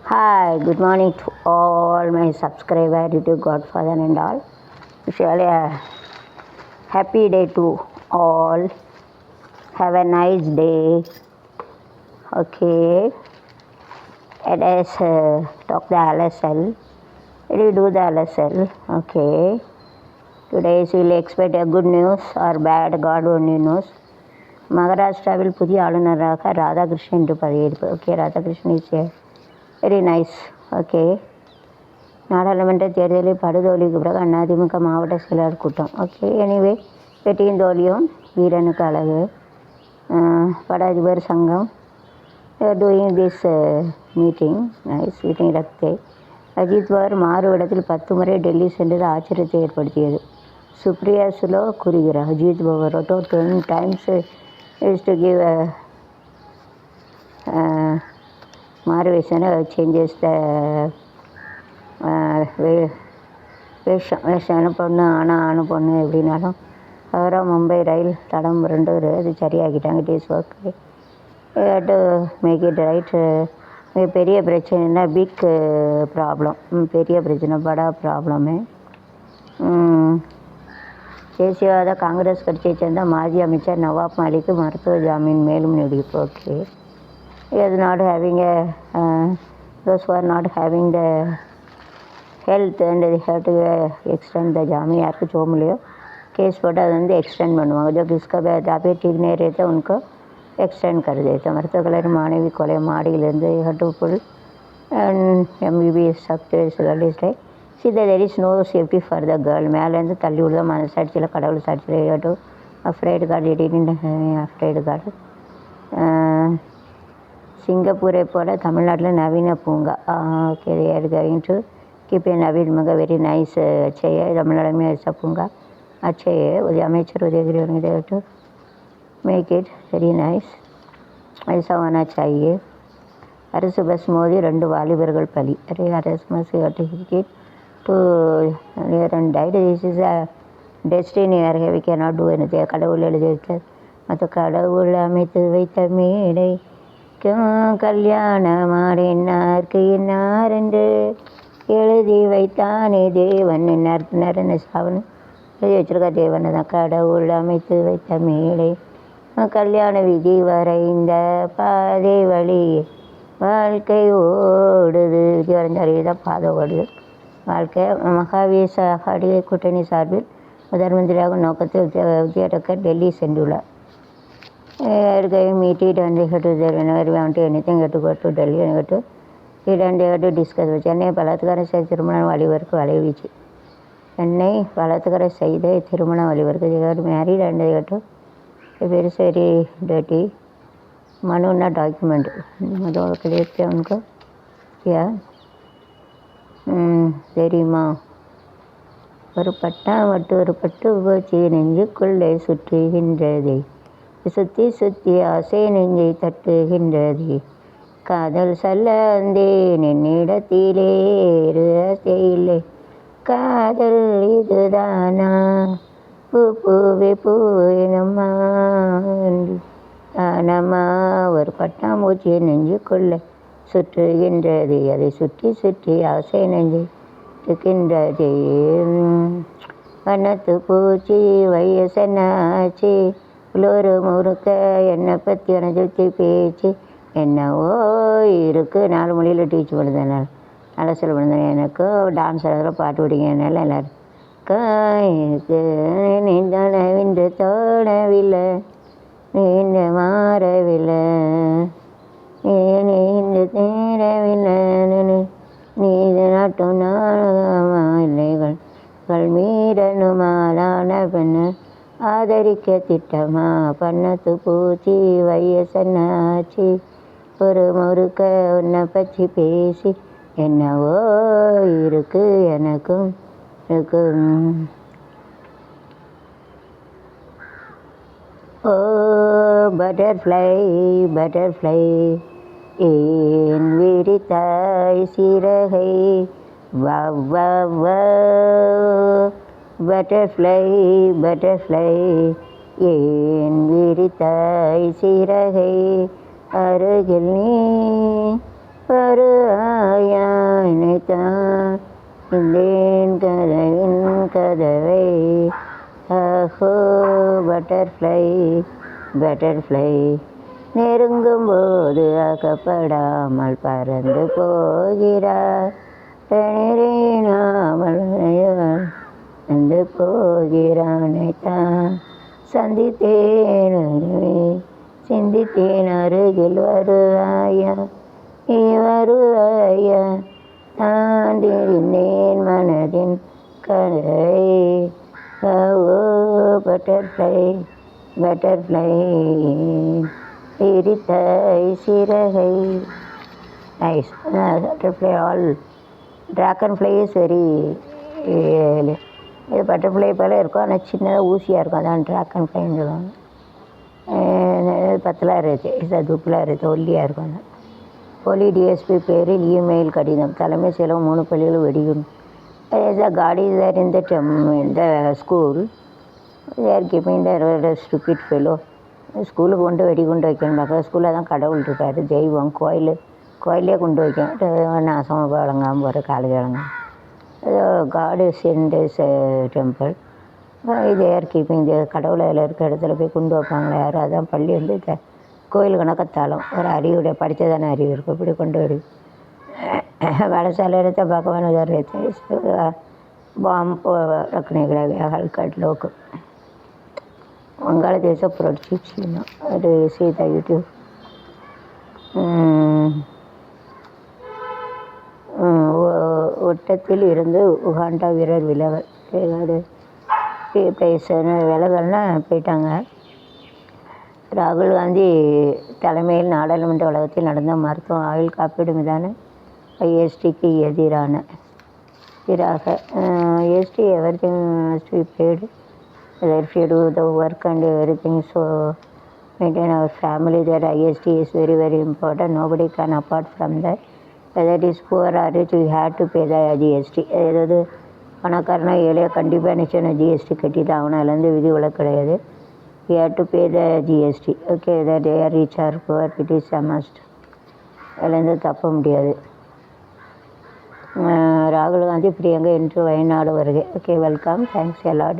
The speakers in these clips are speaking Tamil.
Hi, good morning to all my subscribers, YouTube Godfather and all. Usually a happy day to all. Have a nice day. Okay. Let us talk the LSL. Let you do the LSL. Okay. Today we will expect a good news or bad, God only knows. மகாராஷ்டிராவில் புதிய ஆளுநராக ராதாகிருஷ்ணன் என்று பதவியேற்பு. Okay, Radhakrishnan is very nice. Okay. நாடாளுமன்ற தேர்தலில் படுதோல்விக்கு பிறகு அதிமுக மாவட்ட செயலாளர் கூட்டம். ஓகே, எனிவே வெற்றியின் தோல்வியும் வீரனுக்கு அழகு. பட அதிபர் சங்கம் doing this meeting, nice meeting ரக்தே. அஜித் பவார் மாறு இடத்தில் 10 முறை டெல்லி சென்றது ஆச்சரியத்தை ஏற்படுத்தியது. சுப்ரியா சுலோ கூறுகிறார், Ajit Pawar 10 times is to give மாறுவேஷனை சேஞ்சஸ் த வேஷம் பொண்ணு ஆணு பொண்ணு எப்படின்னாலும் ஹவுரா மும்பை ரயில் தடம் 2 அது சரியாக்கிட்டாங்க. It is okay to make it right. பெரிய பிரச்சனைனா பிக் ப்ராப்ளம், பெரிய பிரச்சனை, படா ப்ராப்ளமு. தேசியவாத காங்கிரஸ் கட்சியைச் சேர்ந்த மாஜி அமைச்சர் நவாப் மாலிக்கு மருத்துவ ஜாமீன் மேலும் நீடிப்பு. Okay, is not having those who are not having the health and they have to extend the ஜாமீன். யாருக்கு சோமுலையோ केस போட்டு அதை வந்து எக்ஸ்டெண்ட் பண்ணுவாங்க. जो किसका अभी ठीक नहीं रहता उनको एक्सटेंड कर देते. மருத்துவக் கல்லூரி மாணவி கொலை மாடியிலிருந்து ஹட்டுப்புல் MBBS Sakthi there is no safety for the girl. மேலேருந்து தள்ளி விடுத மனசாட்சியில் கடவுள் சாட்சியில் ஹட்டு அஃப்ரைடு கார்டு எடிட்டின் அஃப்ரைடு கார்டு. சிங்கப்பூரை போல தமிழ்நாட்டில் நவீன பூங்கா. Okay, they are going to keep a நவீன் பூங்கா, வெரி நைஸ். अच्छे தமிழ்நாடு में ऐसा பூங்கா अच्छे है. அமைச்சர் Udayagiri to make it very nice, ऐसा होना चाहिए. அரசு பஸ் மோதி 2 வாலிபர்கள் பலி. அரசு bus ticket to and died. This is a destiny. We cannot do anything. கடவுள் எழுதி வைத்தார். மற்ற கடவுள் அமைத்து வைத்த மேடை கல்யாணமாடினார்க்கு இன்னார் என்று எழுதி வைத்தானே தேவன். இன்னார் என்ன சாவன் எழுதி வச்சிருக்கா தேவன் தான். கடவுள் அமைத்து வைத்த மேடை கல்யாண விதி வரைந்த பாதை வழி வாழ்க்கை ஓடுது. விதி வரைந்த வழிதான் பாதை ஓடுது வாழ்க்கை. மகாவீர் சாகடி கூட்டணி சார்பில் முதல் மந்திரியாகும் நோக்கத்தில் விஜயடக்கர் டெல்லி சென்றுள்ளார். meet and they had to there whenever we want anything to go to Delhi and go to it and they had to discuss. Chennai பலாத்கார செய்த திருமண வழிவருக்கு வலைவீச்சு. சென்னை பலாத்கார செய்த திருமண வழிவருக்கு they got married and they got to very very dirty मनुना डॉक्यूमेंट मतलब देखते हैं उनको क्या தெரியுமா. ஒரு பட்டா வட்டு ஒரு பட்டு போச்சு நெஞ்சுக்குள்ளே சுற்றுகின்றதே, சுற்றி சுற்றி ஆசை நெஞ்சை தட்டுகின்றது, காதல் சொல்ல வந்தேன் என்னிடத்திலே ஆசையில்லை, காதல் இதுதானா பூவே பூவேனம்மா தானம்மா. ஒரு பட்டாம்பூச்சி நெஞ்சுக்குள்ளே சுற்றுகின்றது, அதை சுற்றி சுற்றி ஆசை நெஞ்சை தட்டுகின்றது. வண்ணத்து பூச்சி வயசனாச்சு ஒரு முறுக்க என்னை பற்றி அனுஜத்தி பேச்சு என்னவோ இருக்கு. 4 மொழியில் டீச் பண்ணுறதுனால நல்லா சொல்ல பண்ணுறேன். எனக்கு டான்ஸ் ஆடுற பாட்டு பிடிக்கிறதுனால எல்லோரும் இருக்கு நீந்தனவின்று தோணவில்லை நீண்ட மாறவில்லை நீண்டு தேரவில்லை நீது நாட்டும் நாடகமா இல்லைகள் மீறனுமாலான பெண்ணு ஆதரிக்க திட்டமா. பண்ணத்து பூச்சி வயசன்னாச்சு ஒரு முறுக்க உன்னை பற்றி பேசி என்னவோ இருக்கு எனக்கும் இருக்கும். ஓ பட்டர்ஃப்ளை பட்டர்ஃப்ளை ஏன் விரித்தாய் சிறகை வா வா வா. பட்டர்ஃப்ளை பட்டர்ஃப்ளை ஏன் விரித்தாய் சிறகை அருகில் நீ வருவாயாய் நினைத்தான் இந்தேன் கதவின் கதவை. அஹோ பட்டர்ஃப்ளை பட்டர்ஃப்ளை நெருங்கும் போது அகப்படாமல் பறந்து போகிறார். தனிரேனாமல் வந்து போகிறானை தான் சந்தித்தேன் சிந்தித்தேன் அருகில் வருவாயா நீ வருவாயா தாண்டினேன் மனதின் கதை. ஓ பட்டர்ஃப்ளை பட்டர்ஃப்ளை விரித்தாய் சிறகை. Nice. Butterfly all dragon fly is very இது பட்டர்ஃப்ளை போல் இருக்கும், ஆனால் சின்னதாக ஊசியாக இருக்கும், அதான் ட்ராகன் ஃப்ளைன்னு சொல்லுவாங்க. பத்தலாக இருக்குது, இது துப்பில் இருக்குது, ஒல்லியாக இருக்கும். அந்த போலி டிஎஸ்பி பேரில் இமெயில் கடிதம். தலைமை செலவு 3 பள்ளிகள் வெடிக்கணும். God is there in the school. There keeping the stupid fellow. ஸ்கூலுக்கு கொண்டு வெடிகுண்டு வைக்கணும். பக்கம் ஸ்கூலில் தான் கடவுள் இருக்கார், தெய்வம், கோயிலே கொண்டு வைக்கணும். நாசமாக வழங்காமல் போகிற காலேஜ் வழங்காமல். God is in this temple. There keeping கடவுளை அதில் இருக்க இடத்துல போய் கொண்டு வைப்பாங்களே யாரும். அதான் பள்ளி வந்து கோயில் கணக்கத்தாலும் ஒரு அறிவுடைய படித்ததானே அறிவு இருக்கும். இப்படி கொண்டு வரும். वड़साले पकवान उधर रहते हैं, बॉम्ब रखने के लिए हल्का लोग வங்காள தேச புரட்சி சீனா அது சீதா யூடியூப். ஒட்டத்தில் இருந்து உகாண்டா வீரர் விலகல். ஏதாவது விலகல்னா போயிட்டாங்க. ராகுல் காந்தி தலைமையில் நாடாளுமன்ற வளாகத்தில் நடந்த மருத்துவ ஆயுள் காப்பீடு மீதான ஐஎஸ்டிக்கு எதிராக IST everything must be paid. If you do the work and everything, so maintain our family, that IST is very very important. Nobody can apart from that. Whether it is poor or rich, we have to pay the GST. ஏதாவது பணக்காரனா ஏழையா கண்டிப்பாக நிச்சயம் ஜிஎஸ்டி கட்டி தான் ஆகணும். அதுலேருந்து விதி விலக்கு கிடையாது. We have to pay the GST. Okay, that they are rich or poor, it is a must. அதுலேருந்து தப்ப முடியாது. ராகுல் காந்தி பிரியங்கா இன்று வயநாடு வருகை. Okay, welcome, thanks a lot.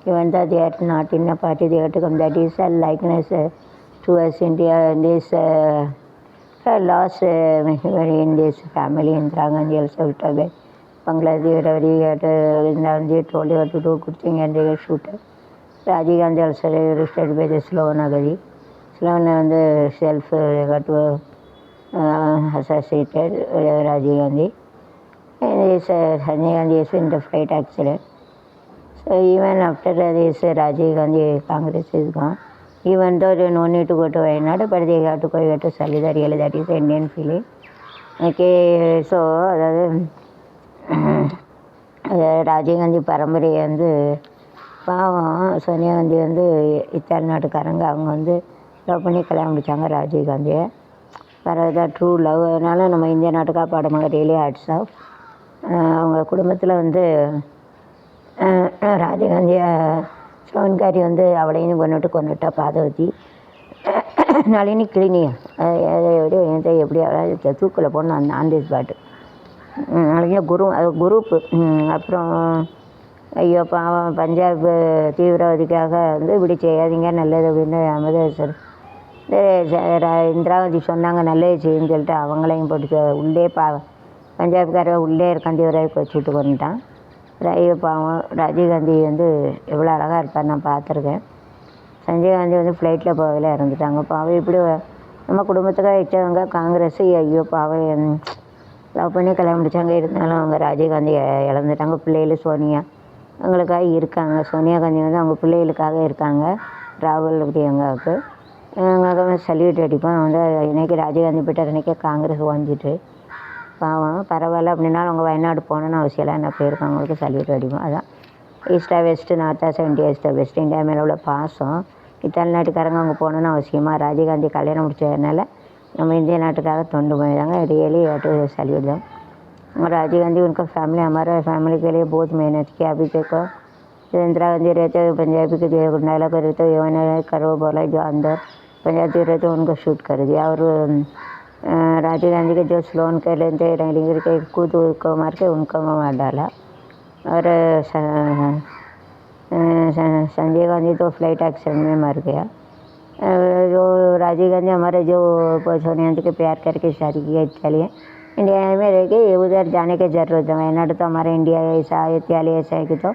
Even though they are not in a party, they have to come. That is a likeness towards India and this loss in this family. Indira Gandhi also told Bangladesh, Indira Gandhi told her to do good thing and they get shoot. Rajiv Gandhi also arrested by the Sloan Agadi. Sloan and the self got assassinated, Rajiv Gandhi. And this Sanjay Gandhi is in the flight accident. So even after this Rajiv Gandhi Congress is gone, even though they no need to go to Wayanad, but they have to go to Salida. Really, that is Indian feeling. Okay, so Rajiv Gandhi பரம்பரை வந்து பாவம். சோனியா காந்தி வந்து இத்தாலி நாட்டுக்காரங்க, அவங்க வந்து லவ் பண்ணி கல்யாணம் முடித்தாங்க ராஜீவ் காந்தியை. பரவாயில்ல, ட்ரூ லவ். அதனால் நம்ம இந்திய நாட்டுக்காக பாடுமாங்க, ரியலி ஹேட்ஸ் ஆஃப். அவங்க குடும்பத்தில் வந்து ராஜீவ்காந்தியை சோன்காரி வந்து அவளையும் கொண்டுட்டா பாதவதி. நளினி கிளினியா எப்படி அவளை தூக்கில் போடணும் அந்த ஆன் தி ஸ்பாட்டு. நாளைக்கு குரூப்பு. அப்புறம் ஐயோ பாவம், பஞ்சாப் தீவிரவாதிக்காக வந்து இப்படி செய்யாதீங்க நல்லது அப்படின்னு அமிர்தசர் இந்திரா காந்தி சொன்னாங்க நல்லது செய்யுன்னு சொல்லிட்டு அவங்களையும் போட்டு உள்ளே பஞ்சாப்கார உள்ளே இருக்கான் தீவிரவாதிக்கு வச்சுட்டு கொண்டுட்டான். ஐயோ பாவம், ராஜீவ் காந்தி வந்து எவ்வளோ அழகாக இருப்பார், நான் பார்த்துருக்கேன். சஞ்சய் காந்தி வந்து ஃப்ளைட்டில் போகல இறந்துட்டாங்க. பாவம் இப்படி நம்ம குடும்பத்துக்காக வச்சவங்க காங்கிரஸ். ஐயோ பாவம், லவ் பண்ணி கல்யாணம் முடித்தாங்க, இருந்தாலும் அவங்க ராஜீவ் காந்தி இழந்துட்டாங்க. பிள்ளைகள் சோனியா அவங்களுக்காக இருக்காங்க. சோனியா காந்தி வந்து அவங்க பிள்ளைகளுக்காக இருக்காங்க. ராகுல் பிரியங்காவுக்கு அவங்க சல்யூட் அடிப்போம். வந்து இன்றைக்கி ராஜீவ்காந்தி போய்ட்டார், இன்றைக்கி காங்கிரஸ் வாங்கிட்டு பாவம். பரவாயில்ல அப்படின்னாலும் அவங்க வயநாடு போகணுன்னு அவசியம் இல்லை, என்ன போயிருக்காங்க, அவங்களுக்கு சல்யூட் அடிப்போம். அதான் ஈஸ்டா வெஸ்ட்டு, நார்த்தா, 70 ஈஸ்டா வெஸ்ட், இந்தியா மேலே உள்ள பாசம். இத்தாலி நாட்டுக்காரங்க அவங்க போகணுன்னு அவசியமாக. ராஜீவ்காந்தி கல்யாணம் முடிச்சதுனால நம்ம இந்திய நாட்டுக்காக தொண்டு போயிடுறாங்க. Really to salute them. Rajiv Gandhi उनका फैमिली हमारा फैमिली के लिए बहुत मेहनत किया. अभी देखो इंदिरा गांधी रहते पंजाबी के जो गुंडाला करे तो ये करो बोला, जो अंदर पंजाबी रहते उनको शूट कर दिया. और राजीव गांधी के जो स्लोन के लेते रणवीर के कूद को मार के उनको मार डाला। और संजय गांधी तो फ्लाइट एक्सीडेंट में मर गया। जो राजीव गांधी हमारे जो सोनिया गांधी के प्यार करके शादी किया इटालियन, इंडिया में रह के उधर जाने की ज़रूरत है। वायनाड तो हमारे इंडिया ऐसा इटाली ऐसा है कि तो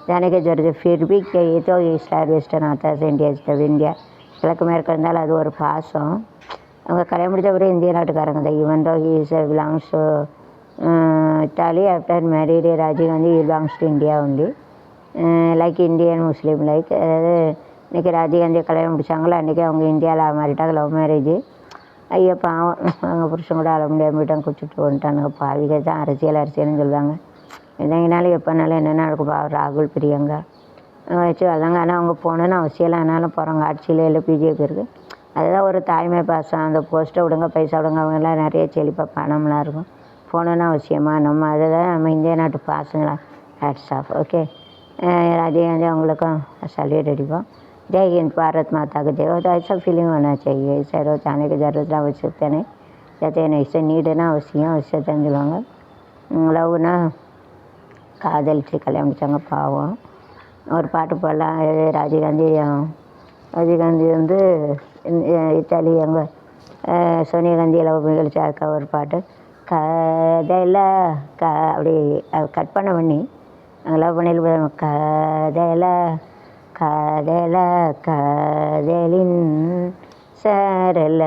जाने की ज़रूरत है। फिर भी ये तो ईस्ट वेस्टर्न आता है இந்தியா கிழக்கு மேற்கு இருந்தாலும் அது ஒரு பாசம். அவங்க கல்யாணம் முடிச்சவரை இந்திய நாட்டுக்காரங்க தான். Even though he is belongs to Italy. After married Rajiv Gandhi belongs to India only. Like Indian Muslim like. அதாவது இன்றைக்கி ராஜீவ் காந்தியை கல்யாணம் முடிச்சாங்களோ அன்றைக்கி அவங்க இந்தியாவில் மாறிட்டாங்க. Love marriage. ஐயோ பாவம், அவங்க புருஷன் கூட அழ முடியாமல் போயிட்டாங்க, குடிச்சிட்டு வந்துட்டானுங்க. பாவிக தான் அரசியல்னு சொல்லுவாங்க. என்னங்கனாலும் எப்போனாலும் என்னென்ன நடக்கும். பாவம் ராகுல் பிரியங்கா வச்சு அதாங்க. ஆனால் அவங்க போகணுன்னு அவசியம் இல்லை. ஆனாலும் போகிறாங்க. ஆட்சியில் இல்லை பிஜேபி இருக்குது. அதுதான் ஒரு தாய்மை பாசம். அந்த போஸ்ட்டை விடுங்க, பைசா விடுங்க. அவங்கெல்லாம் நிறைய செழிப்பாக பணம்லாம் இருக்கும். போகணுன்னு அவசியமாக நம்ம அதை தான் நம்ம இந்திய நாட்டு பாசங்களா. Hats off. ஓகே, राजीव அவங்களுக்கும் सैल्यूट अடிப்போம். जय हिंद, भारत माता की जय. तो ऐसा फीलिंग होना चाहिए. इसे रोज आने की ज़रूरत आवश्यकता नहीं. जाते नहीं इसे नीडना அவசியத்தைன்னு சொல்லுவாங்க. லவ்னா காதலிச்சு கல்யாணம் முடிச்சாங்க பாவம். ஒரு பாட்டு பாடலாம். ராஜீவ் காந்தி வந்து இத்தாலி அங்கே சோனியா காந்தி லவ் நிகழ்ச்சி அதுக்காக ஒரு பாட்டு கதல அப்படி கட் பண்ணி லவ் பண்ணி காதல காதலின் சரல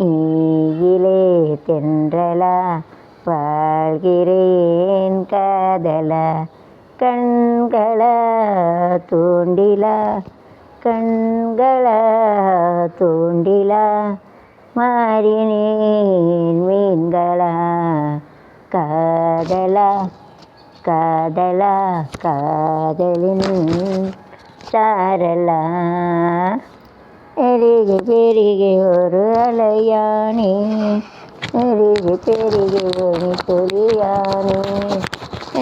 ஈயிலே தென்றலா வாழ்கிறேன் காதல கண்கள தூண்டில மாறினேன் மீன்களா காதலின் சாரலா எரிகி பெருகி ஒரு அலையானே எரிகி பெருகி ஒரு தொழியானே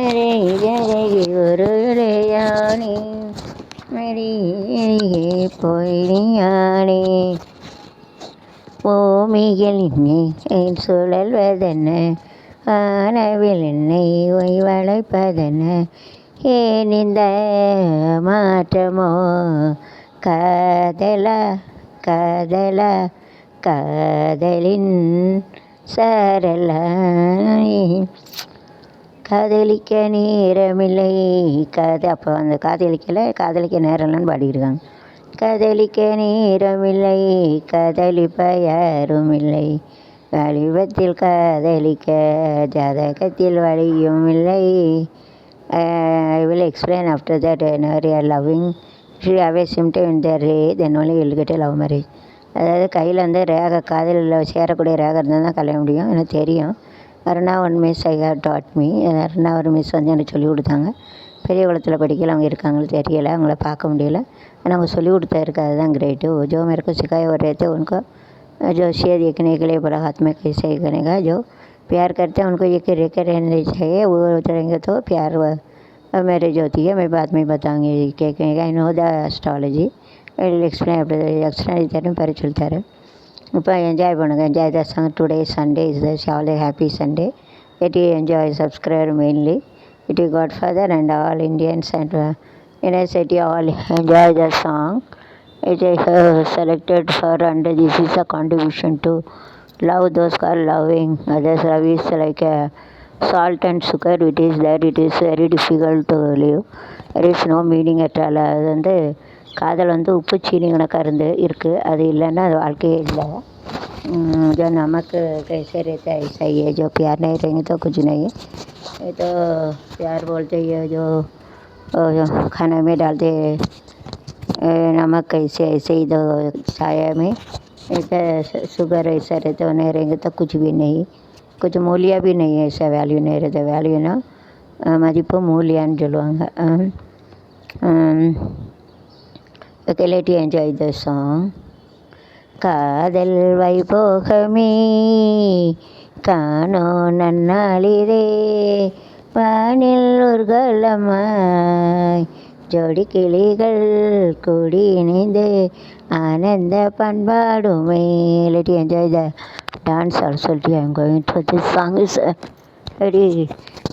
எரிகி ஒரு இளையானே மெருகே பொய்யானே பூமியில் என்னை சுழல்வதென்ன ஆனவில் என்னை வளைப்பதென்ன ஏன் இந்த மாற்றமோ காதலின் சரலா காதலிக்க நேரமில்லை அப்போ அந்த காதலிக்க நேரம் இல்லைன்னு பாடியிருக்காங்க. காதலிக்க நேரமில்லை காதலிப்ப யாரும் இல்லை வாலிபத்தில் காதலிக்க ஜாதகத்தில் வழியும் இல்லை. I will explain after that. Whenever you are loving, if you have a symptom in the ray, then only you will get a love marriage. அதாவது கையில் வந்து ரேகை காதலில் சேரக்கூடிய ரேகை இருந்தால் தான் கல்யாணம் முடியும். எனக்கு தெரியும். Aruna one miss I have dot me. Aruna ஒரு மிஸ் வந்து எனக்கு சொல்லிக் கொடுத்தாங்க. பெரிய குளத்தில் படிக்கல, அவங்க இருக்காங்களோ தெரியலை, அவங்கள பார்க்க முடியல. ஆனால் அவங்க சொல்லிக் கொடுத்தா இருக்குது, அதுதான் கிரேட்டு. जो मेरे को सिखाए और रहते उनको जो शेर देखने के लिए बोला हाथ में कैसे करेगा. जो प्यार करते हैं उनको ये रहकर रहने चाहिए. वो उतरेंगे तो प्यार मैरिज होती है. मैं बाद में बताऊँगी क्या I know the astrology. I will explain after the astrology தரும் பேர் சொல்லித்தாரு. இப்போ என்ஜாய் பண்ணுங்கள். Enjoy the song. Today Sunday is the all A happy Sunday. Let you enjoy, subscribe mainly. It is Godfather and all Indians and United States all enjoy the song. It is selected for and this is a contribution to love those who are loving others. Love is like a salt and sugar. It is that it is very difficult to live. There is no meaning at all. அது வந்து காதல் வந்து உப்பு சீனி கணக்காக இருக்குது. அது இல்லைன்னா அது வாழ்க்கையே இல்லை. जो नमक कैसे रहता है ऐसा ही है. जो प्यार नहीं रहेंगे तो कुछ नहीं है. ये तो प्यार बोलते ही है जो खाना में डालते नमक कैसे ऐसे ही. तो छाया में ऐसा शुगर ऐसा रहता है. नहीं रहेंगे तो कुछ भी नहीं, कुछ मूल्य भी नहीं है. ऐसा वैल्यू नहीं रहता. वैल्यू ना மதிப்பு மூலியான்னு சொல்லுவாங்க. Okay, let you enjoy the song. காதல் வைபோகமே காணோ நன்னாளிரே வானில் ஊர்கோலமாய் ஜோடி கிளிகள் கூடி இணைந்து ஆனந்த பண்பாடுமே. Let you enjoy the dance also. I am going to. This song is a very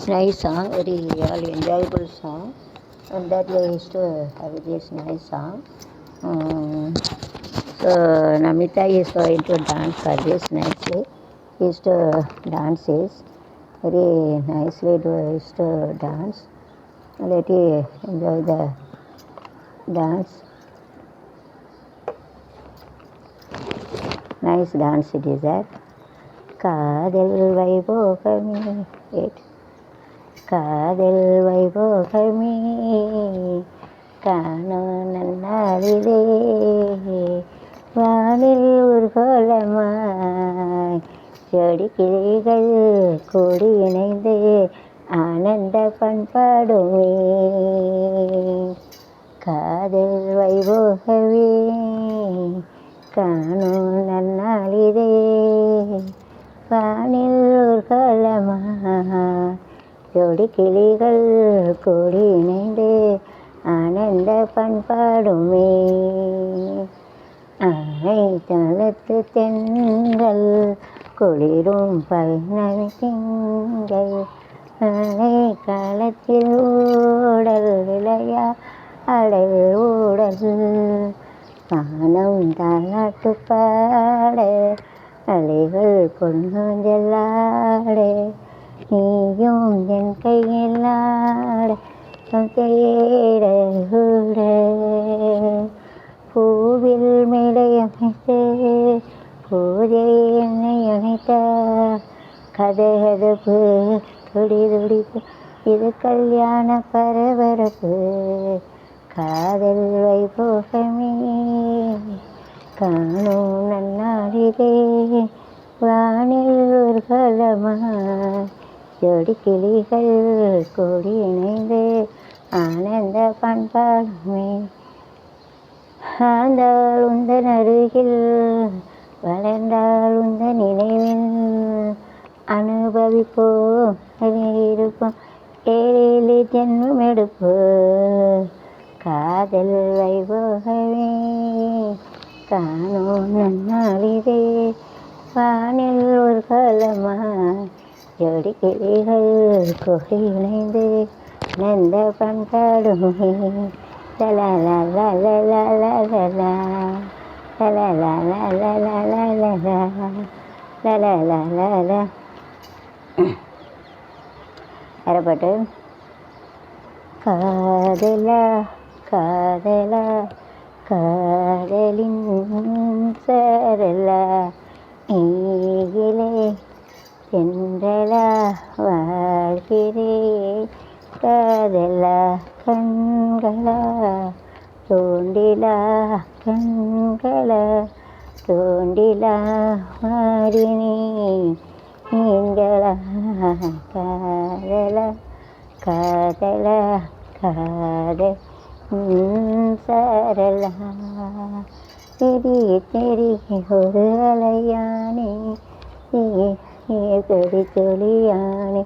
nice song, very enjoyable song, and that way used to have this nice song. So Namita is going to dance for this nicely. Used to dance is very nicely used to dance. Let you enjoy the dance. Nice dance it is that. காதல் வைபோகமே காதல் வைபோகமே காணும் நன்னாளிலே வானில் ஊர்கோலமாய் ஜோடி கிளிகள் கூடி இணைந்து ஆனந்த பண்பாடுமே காதல் வைபோகமே காணும் நன்னாளிலே வானில் ஊர்கோலமாய் ஜோடி கிளிகள் கூடி இணைந்து ஆனந்த பண்பாடுமே ஆனை தளத்து தென்றல் குளிரும் பைனவி திங்கள் ஆனை காலத்தில் ஊடல் விளையா அடல் ஊடல் வானம் தாலாட்டு பாட அலைகள் பொன்னஞ்சலாட நீயும் என் கையில் ஆட தேட கூட பூவில் மேடையமைத்து பூஜை என்னை அணைத்தார் கதகதப்பு துடி துடிப்பு இது கல்யாண பரபரப்பு காதல் வைபோகமே காணும் நன்னாளிலே வானில் ஊர்வலமாய் ஜோடி கிளிகள் கூடி இணைந்து ஆனந்த பண்பாடுமே ஆழ்ந்தாள் உந்தன் அருகில் வளர்ந்தாள் உந்தன் நினைவில் அனுபவிப்போம் இருப்போம் ஏழேழு ஜென்மம் எடுப்போம் காதல் வைபோகமே காணும் நன்னாளிலே வானில் ஊர்வலமாய் ஜோடி கிளிகள் கூடி இணைந்து நந்த பண்பாடுமே அறப்பட்டு காதலா காதலா காதலின் சரலா ஈகிலே சென்றலா வாழ்கிறே காதலா கண்களா தோண்டிலா கண்களா தோண்டிலா மாறினி நீங்களா காதலா காதலா காதல் சரலா தெரிய தெரிய ஒரு அலையானே கடி தொழியானே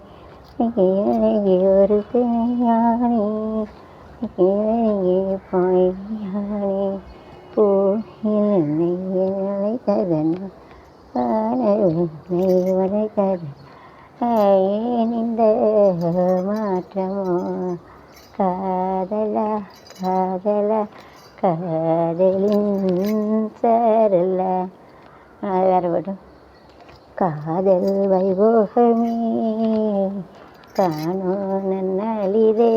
ஒரு பிணையானே பொய்யானே பூவில் நெய்யலை ததன் வரை ததன் ஏன் இந்த மாற்றமோ காதலா காதலா காதலின் சரலா வேறுபடும் காதல் வைபோகமே காணும் நன்னாளிலே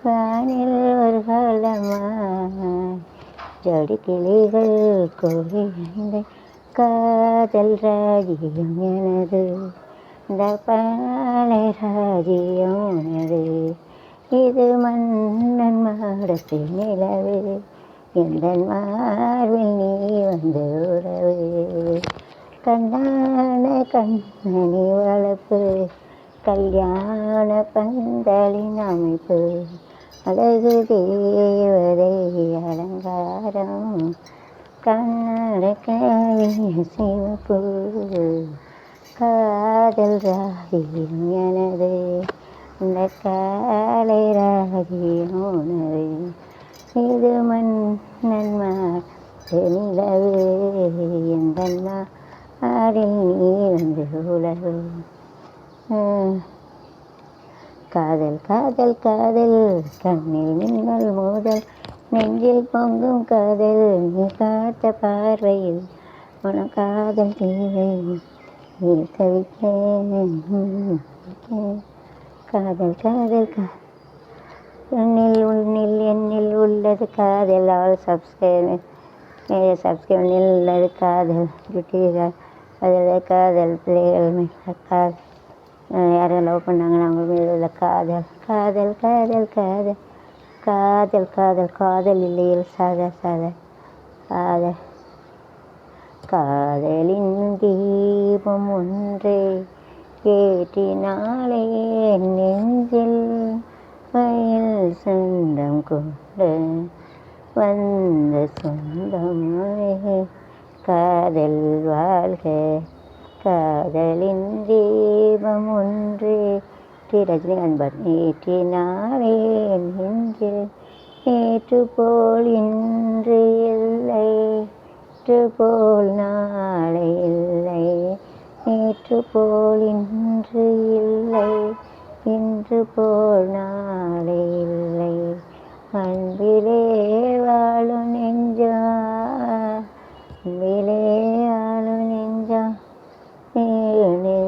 வானில் ஒரு காலமாய் ஜோடி கிளிகள் கூடி இணைந்து காதல் ராஜ்யம் எனது இந்த பாலை ராஜ்யம் உனது இது மன்னன் மாடத்து நிலவு எந்த மார்பில் நீ வந்து உறவு கண்ணான கண்ணனி வளர்ப்பு கல்யாண பந்தலின் அமைப்பு அழகு தேவதை அலங்காரம் கண்ணட கவிய சிவப்பு காதல் ராகியம் எனது இந்த காலை ராகியம் உணவு இது மன்னன் மாட்டு நிலவு எந்த ஆடில் நீ வந்து உலகம். காதல் காதல் காதல் கண்ணில் மின்னல் மோதல் நெஞ்சில் பொங்கும் காதல் நீ காத்த பார்வையில் உனக்கு காதல் தேவை நீ தவித்தேன். காதல் காதல் என்னில் உன்னில் என்னில் உள்ளது காதல். ஆல் சப்ஸ்கிரைபில் உள்ளது காதல் குட்டிகள் அதில் காதல் பிள்ளைகள் காதல் யாரும் லவ் பண்ணாங்கன்னா அவங்க மீது உள்ள காதல் காதல் காதல் காதல் காதல் காதல் காதல் இல்லையில் சாதா சாதா காதல். காதலின் தீபம் ஒன்றே ஏற்றினாலே நெஞ்சில் வயல் சொந்தம் கொண்டு வந்த சொந்தமே காதல் வாழ்க. காதலின் தீபம் ஒன்றே ரஜினிகாந்த் ஏற்றினாலே நெஞ்சில் நேற்று போல் இன்று இல்லை நேற்று போல் நாளை இல்லை நேற்று போல் இன்று இல்லை இன்று போல் நாளை இல்லை அன்பிலே வாழும் நெஞ்சா அன்பிலே வாழும் நெஞ்சா நிலே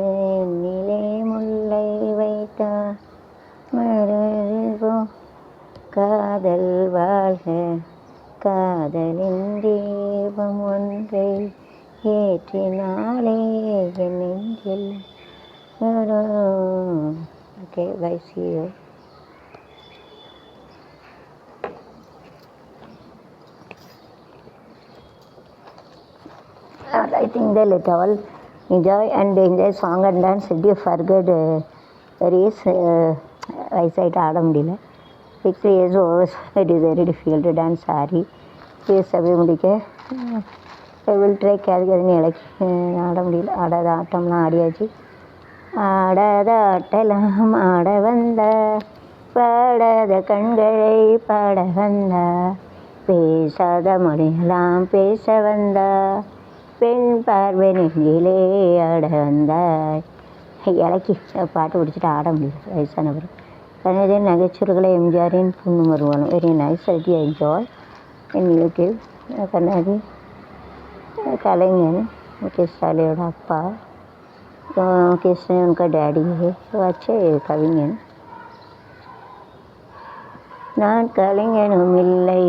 முல்லை வைத்தார் காதல் வாழ்க. காதலின் தீபம் ஒன்றை ஏற்றினாலே என் நெஞ்சில். Okay, bye, see you. I think they let all enjoy song and dance. If you forget race, eyesight ஆட முடியல. 6 years old, it is very difficult to dance sari. Please சபை முடிக்க ஐ வில் ட்ரை கேட்கறதுன்னு இலக்கி ஆட முடியல. ஆடாத ஆட்டம்லாம் ஆடியாச்சு. ஆடாத ஆட்டலாம் ஆட வந்த பாடாத கண்களை பாட வந்த பேசாத மொழியெல்லாம் பேச வந்த பெண் பார்வை நெஞ்சிலே ஆட வந்தாய். இலக்கி பாட்டு பிடிச்சிட்டு ஆட முடியல வயசானவர். தனது நகைச்சுவைகளை எம்ஜிஆரின் புண்ணு வருவானும் very nice. I enjoy in YouTube. கண்ணாடி கலைஞன் मुकेश सालेயோட அப்பா. கிருஷ்ணன் उनका डैडी है. अच्छे கவிஞன். நான் கலைஞனும் இல்லை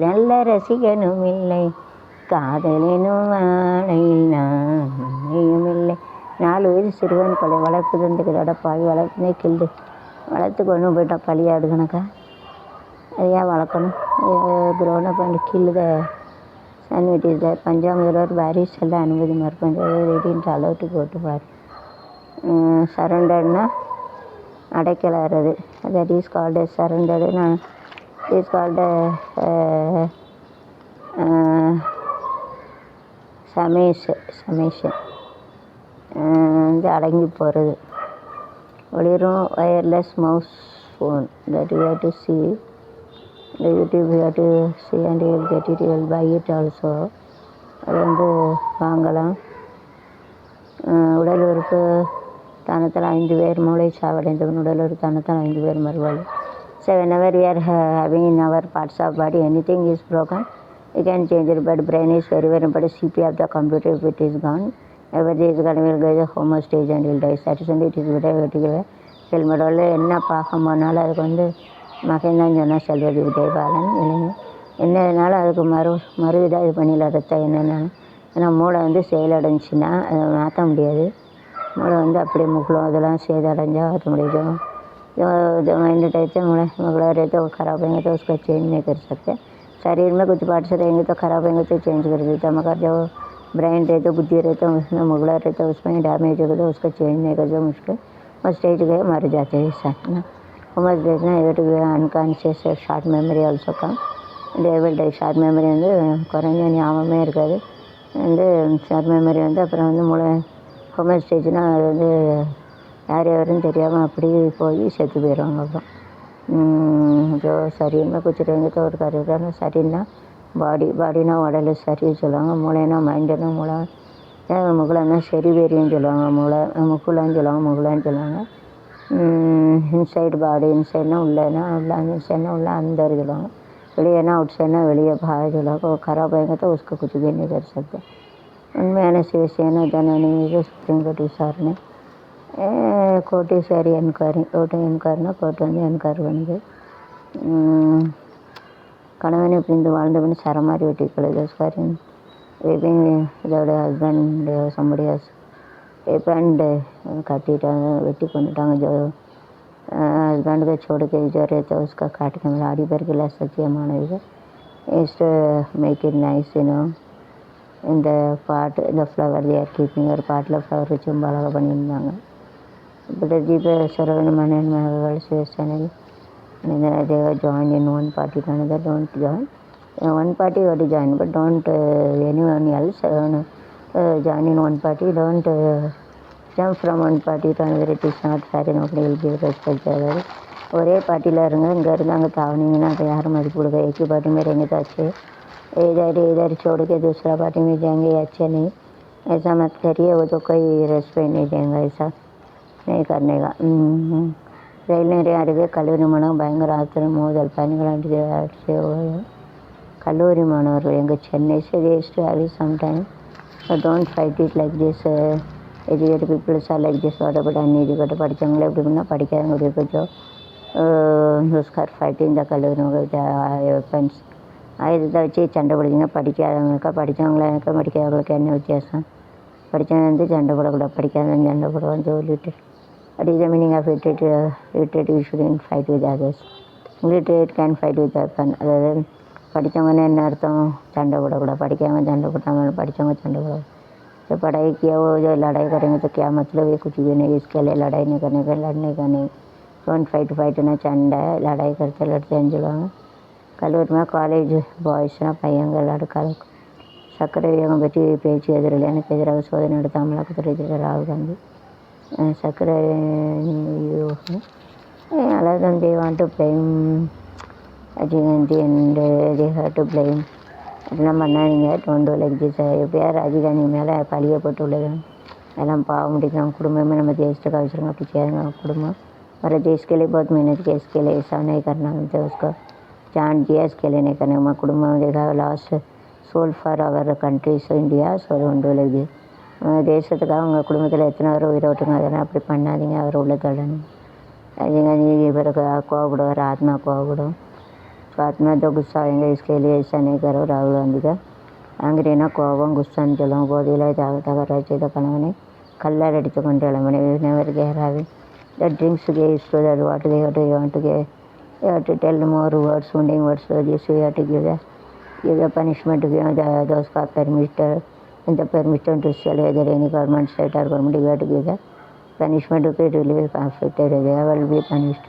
நல்ல ரசிகனும் இல்லை காதலனும் ஆணையில் நான் உண்மையும் இல்லை. 4 வயது சிறுவன் கொலை வளர்ப்பு தந்துக்கிறோட பாய் வளர்ப்புனே கில்டு வளர்த்து கொண்டு போயிட்டான் பழியாடு கணக்கா. அது ஏன் வளர்க்கணும்? grown up and kill the son it is there. Punjab முதல்வர் பாரிஸ் எல்லாம் அனுமதி மறுப்பஞ்சாப் ரெடின்ட்டு அலோட்டு போட்டு பாரு. சரண்டர்னா அடைக்கலாறது. That is called surrender. நான் இஸ் கால்டு சமேஷன் அடங்கி போகிறது. ஒளிரும் wireless mouse phone that you have to see the YouTube you have to see and you will get it, you will buy it also. அது வாங்கலாம். உடல் உறுப்பு தானத்தில் 5 பேர் மூளை சாவடைந்தவன் உடல் உறுப்பு தானத்தில் 5 பேர் மறுவாழ்வு. So whenever we are having in our parts of body anything is broken, you can change it, but brain is very very important. CPU of the computer if it is gone, everything is gone, will go to homo stage and will die. Satisfied it is better. செல்மடோவில் என்ன பாகம் போனாலும் அதுக்கு மகன் தான் சொன்னால் செல்வதி விஜயபாலன் இல்லைங்க. என்னதுனாலும் அதுக்கு மறு இதாக இது பண்ணிடலாம். ரத்தம் என்னென்னாலும் ஏன்னா மூளை செயலடைஞ்சின்னா அதை மாற்ற முடியாது. மூளை அப்படியே முக்கியம் அதெல்லாம் சேதடைஞ்சா மாற்ற முடியும். माइंड रहते मुगला रहते वो ख़राब होंगे तो उसको चेंज नहीं कर सकते. शरीर में कुछ पार्ट्स रहेंगे तो ख़राब होंगे तो चेंज कर देते. मगर जो ब्रेन रहते बुद्धि रहते उसमें मुगला रहते उसमें डैमेज होगा तो उसको चेंज नहीं कर जो मुश्किल और स्टेज गए मर जाते हैं इंसान ना. उमर देखना at unconscious short memory also come table tie. Short memory குறைஞ்ச ஞாபகமே இருக்காது. ஷார்ட் மெமரி அப்புறம் மூளை ஹோமர் ஸ்டேஜ்னால் அது யார் யாருன்னு தெரியாமல் அப்படி போய் செத்து போயிடுவாங்க. அப்புறம் जो शरीर में कुछ रहेंगे तो और करेगा. शरीर ना बॉडी ना उड़ल शरीर சொல்லுவாங்க. மூளைனா மைண்டுனா மூளை முகுலன்னா செரிவேரின்னு சொல்லுவாங்க, முகுலான்னு சொல்லுவாங்க, முகுலான்னு சொல்லுவாங்க. இன்சைடு பாடி, இன்சைட்னா உள்ளேனா उल्ला, इनसाइडना उल्ला अंदर சொல்லுவாங்க, வெளியேனா அவுட் சைட்னா வெளியே बाहर சொல்லுவாங்க. खराब आएगा तो उसको कुछ भी नहीं कर सकते. उनमें शिवसेना जननी सुप्रीम कोर्ट विचारणे ಕೋರ್ಟ್ ಸಾರಿ ಎನ್ಕ್ವೈರಿ, என்கொயரினா கோர்ட் வந்து என்கொயரி பண்ணுது. கணவனை பிரிந்து வாழ்ந்தவன் சரமாரி வெட்டி கொலை தோஸ்காரின் ரேப்பிங் இதோட ஹஸ்பண்ட் சம்படி ரேப் அண்ட் கட்டிட்டாங்க, வெட்டி கொண்டுட்டாங்க. हस्बैंड को छोड़ के जो रहता है उसका काट के मतलब आड़ी पर गिला सच्ची मानव is to make it nice, in the pot the flower they are keeping ஒரு பாட்டில் ஃப்ளவர் வச்சு ரொம்ப அழகாக பண்ணியிருந்தாங்க. But the Jeep Saravan Man and Mahaval says channel, and they were joined in one party to another. Don't join. One party you have to join, but don't anyone else join in one party. Don't jump from one party to another. It is not fair. Nobody will give respect to others. ஒரே பார்ட்டியில் இருங்க, இங்கே இருந்து அங்கே தாவணிங்கன்னா அப்போ யாரும் மதிப்பு கொடுக்க. एक ही पार्टी में रहेंगे तो अच्छे, इधर छोड़ के दूसरा पार्टी में जाएंगे अच्छे नहीं. ऐसा मत करिए, वो तो कोई रेस्पेक्ट नहीं देंगे, ऐसा नहीं करने का. ரயில் நிறைய அருகே கல்லூரி மாணவன் பயங்கர ஆத்திரம் மோதல், பயணிகள் அடிச்சு கல்லூரி மாணவர்கள் எங்கள் Chennai suggest have it sometime, but don't fight it like this. Educated peoples are like this. வாட்டப்பட்ட அன்எஜுகேட்டட் படித்தவங்களே எப்படி பண்ணால் படிக்காதவங்க கொஞ்சம் ஸ்கார் ஃபைட்டிங் இந்த கல்லூரி வெப்பன்ஸ் ஆயுதத்தை வச்சு சண்டை பிடிச்சிங்க. படிக்காதவங்களுக்கா படித்தவங்களுக்கு படிக்காதவங்களுக்கு என்ன வித்தியாசம்? படித்தவங்க வந்து சண்டை போடக்கூடாது, படிக்காதவங்க சண்டை போடுவான்னு சொல்லிட்டு what is the meaning of illiterate? Illiterate you shouldn't fight with others. Illiterate can fight with weapon. அதாவது படித்தவங்கன்னு என்ன அர்த்தம்? சண்டை போடக்கூடாது, படிக்காதவங்க சண்டை போட்டாங்க, படித்தவங்க சண்டை போடாது. तो पढ़ाई किया वो जो लड़ाई करेंगे तो क्या मतलब है? कुछ भी नहीं. इसके लिए लड़ाई नहीं करने का, लड़ने का नहीं. डोंट फाइट ना चंडा है, लड़ाई करते लड़ते अंजुलाங்க. கல்லூரி காலேஜ் பாய்ஸ்னால் பையங்க லடுக்காளுக்கு சர்க்கரை வியாகம் பற்றி பேச்சு எதிரில் எனக்கு எதிராக சோதனை எடுத்த அமலாக்கத்துறை எதிராக ராகுல் காந்தி சர்க்கரை அதாவது they want to blame Rajiv Gandhi and they have to blame. அதெல்லாம் பண்ணாதீங்க, டோன்ட் டூ லைக் திஸ். எப்படியா ராஜீவ் காந்தி மேலே பழிய போட்டு உள்ளது அதெல்லாம் பாவம் முடிக்கும். குடும்பமே நம்ம தேசத்தை கழிச்சிருங்க, அப்படி செய்யாதுங்க. குடும்பம் हमारे देश के लिए बहुत मेहनत किया, इसके लिए ऐसा नहीं करना चाहिए. उसको जान दिया, इसके लिए नहीं करना. हमारा कुटुंब देखा last soul for our country so India so don't do like this. தேசத்துக்காக உங்கள் குடும்பத்தில் எத்தனை பேர் உயிரோட்டுங்க, அதெல்லாம் அப்படி பண்ணாதீங்க. அவர் உள்ள தள்ளணும். राजीव இவருக்கு கோவப்படுவார், ஆத்மா கோவப்படும். आत्मा तो गुस्सा आएंगे, इसके लिए ऐसा नहीं करो. राहुल गांधी का ஆங்கிரினா கோபம், குஸ்ஸான்னு சொல்லுவோம். போதையில் தகராட்சி கணவனை கல்லால் அடித்து கொண்டு இளமனை நெவர் கேராவி the drinks case to that what they have to tell more words, wounding words. So this we have to give the punishment to those who are permitted in the permission to sell whether any government, state or government. We have to give the punishment to relieve conflict. They will be punished.